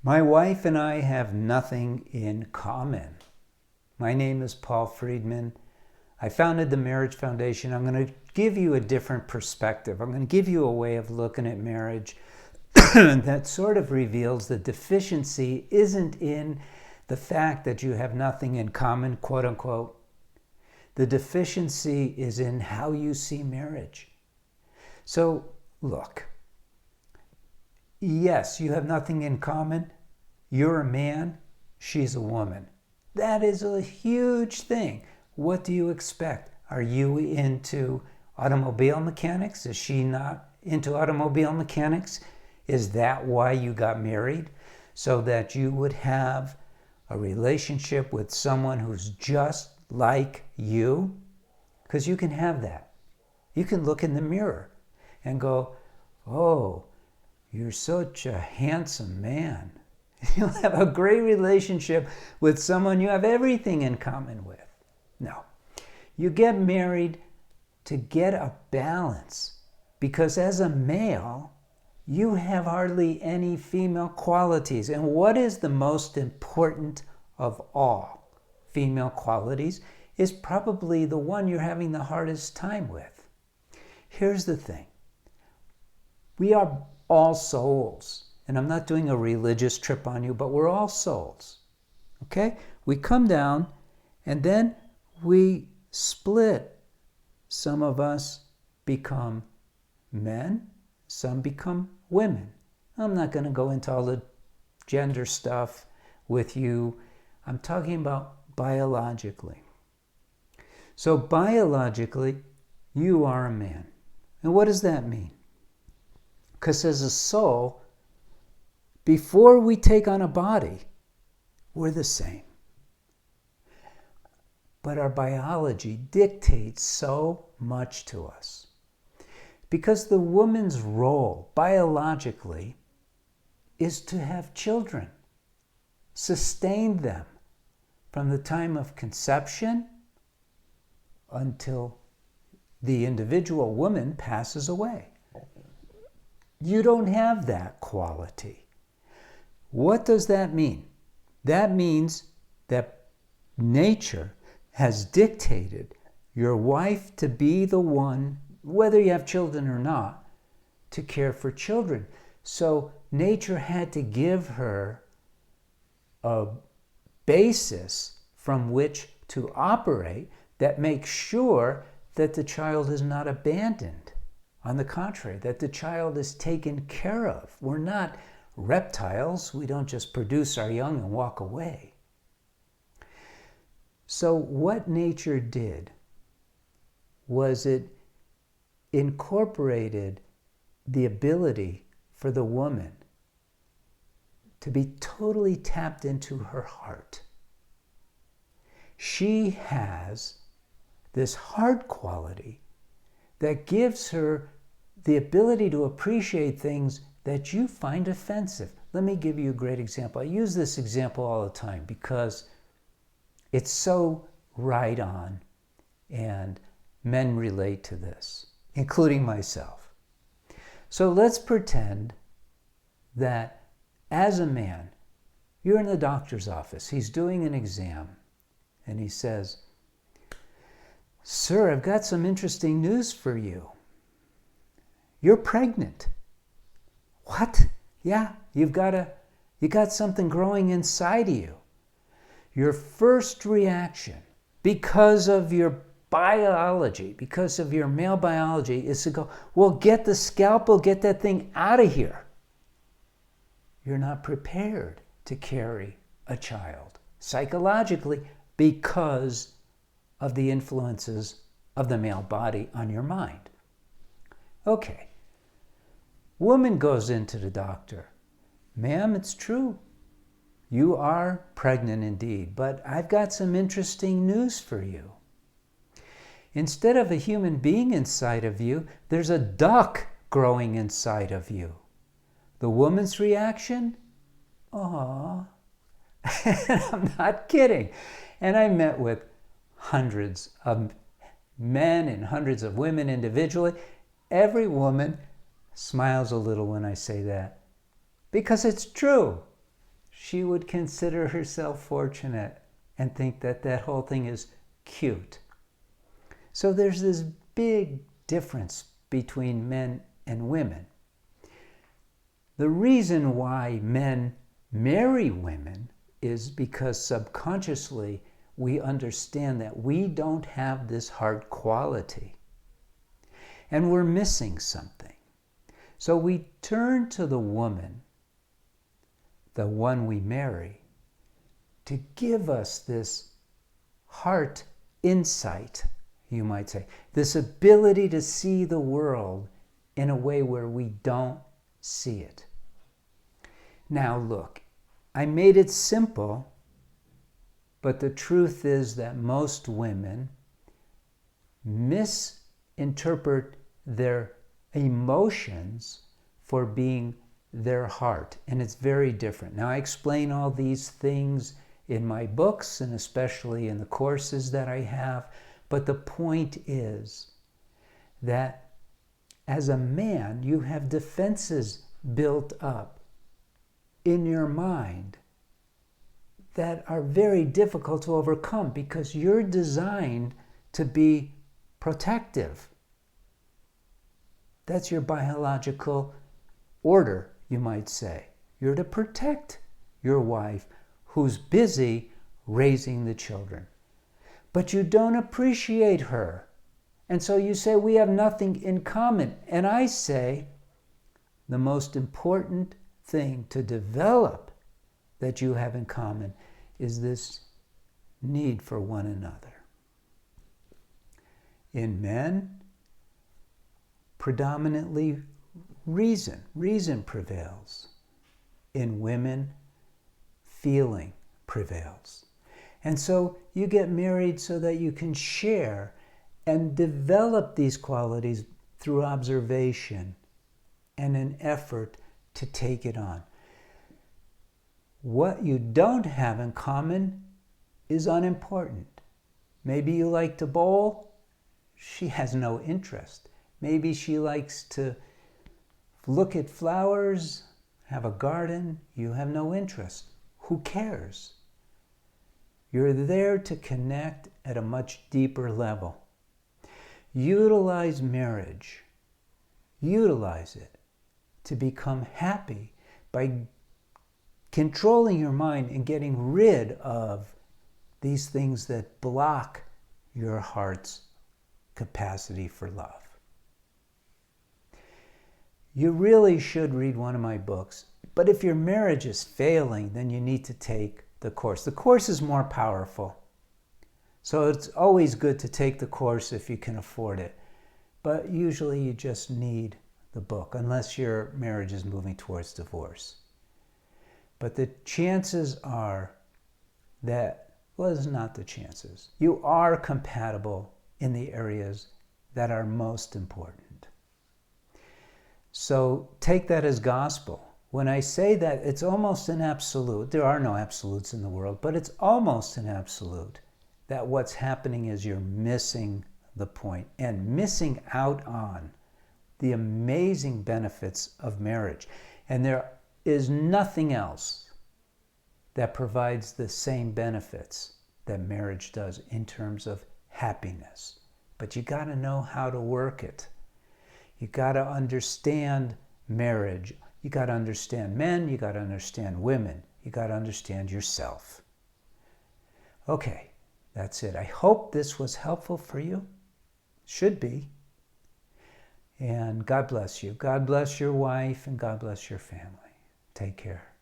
My wife and I have nothing in common. My name is Paul Friedman. I founded the Marriage Foundation. I'm going to give you a different perspective. I'm going to give you a way of looking at marriage that sort of reveals the deficiency isn't in the fact that you have nothing in common, quote unquote. The deficiency is in how you see marriage. So, look. Yes, you have nothing in common. You're a man, she's a woman. That is a huge thing. What do you expect? Are you into automobile mechanics? Is she not into automobile mechanics? Is that why you got married? So that you would have a relationship with someone who's just like you? Because you can have that. You can look in the mirror and go, oh, you're such a handsome man. You'll have a great relationship with someone you have everything in common with. No. You get married to get a balance, because as a male, you have hardly any female qualities. And what is the most important of all female qualities is probably the one you're having the hardest time with. Here's the thing. We are all souls. And I'm not doing a religious trip on you, but we're all souls. Okay? We come down and then we split. Some of us become men, some become women. I'm not going to go into all the gender stuff with you. I'm talking about biologically. So biologically, you are a man. And what does that mean? Because as a soul, before we take on a body, we're the same. But our biology dictates so much to us. Because the woman's role, biologically, is to have children, sustain them from the time of conception until the individual woman passes away. You don't have that quality. What does that mean? That means that nature has dictated your wife to be the one, whether you have children or not, to care for children. So nature had to give her a basis from which to operate that makes sure that the child is not abandoned. On the contrary, that the child is taken care of. We're not reptiles. We don't just produce our young and walk away. So what nature did was it incorporated the ability for the woman to be totally tapped into her heart. She has this heart quality that gives her the ability to appreciate things that you find offensive. Let me give you a great example. I use this example all the time because it's so right on, and men relate to this, including myself. So let's pretend that as a man, you're in the doctor's office. He's doing an exam, and he says, "Sir, I've got some interesting news for you. You're pregnant." What? Yeah, you got something growing inside of you. Your first reaction, because of your biology, because of your male biology, is to go, well, get the scalpel, get that thing out of here. You're not prepared to carry a child psychologically because of the influences of the male body on your mind. Okay. Woman goes into the doctor. "Ma'am, it's true. You are pregnant indeed, but I've got some interesting news for you. Instead of a human being inside of you, there's a duck growing inside of you." The woman's reaction? Aww. I'm not kidding. And I met with hundreds of men and hundreds of women individually. Every woman smiles a little when I say that, because it's true. she would consider herself fortunate and think that that whole thing is cute. So there's this big difference between men and women. The reason why men marry women is because subconsciously we understand that we don't have this heart quality and we're missing something. So we turn to the woman, the one we marry, to give us this heart insight, you might say, this ability to see the world in a way where we don't see it. Now look, I made it simple, but the truth is that most women misinterpret their emotions for being their heart, and it's very different. Now I explain all these things in my books and especially in the courses that I have, but the point is that as a man you have defenses built up in your mind that are very difficult to overcome because you're designed to be protective. That's your biological order, you might say. You're to protect your wife who's busy raising the children. But you don't appreciate her. And so you say, we have nothing in common. And I say, the most important thing to develop that you have in common is this need for one another. In men, predominantly reason prevails. In women, feeling prevails. And so you get married so that you can share and develop these qualities through observation and an effort to take it on. What you don't have in common is unimportant. Maybe you like to bowl. She has no interest. Maybe she likes to look at flowers, have a garden. You have no interest. Who cares? You're there to connect at a much deeper level. Utilize marriage. Utilize it to become happy by controlling your mind and getting rid of these things that block your heart's capacity for love. You really should read one of my books, but if your marriage is failing, then you need to take the course. The course is more powerful. So it's always good to take the course if you can afford it. But usually you just need the book, unless your marriage is moving towards divorce. But the chances are that, well, it's not the chances. You are compatible in the areas that are most important. So take that as gospel. When I say that, it's almost an absolute. There are no absolutes in the world, but it's almost an absolute that what's happening is you're missing the point and missing out on the amazing benefits of marriage. And there is nothing else that provides the same benefits that marriage does in terms of happiness. But you got to know how to work it. You got to understand marriage. You got to understand men. You got to understand women. You got to understand yourself. Okay, that's it. I hope this was helpful for you. Should be. And God bless you. God bless your wife and God bless your family. Take care.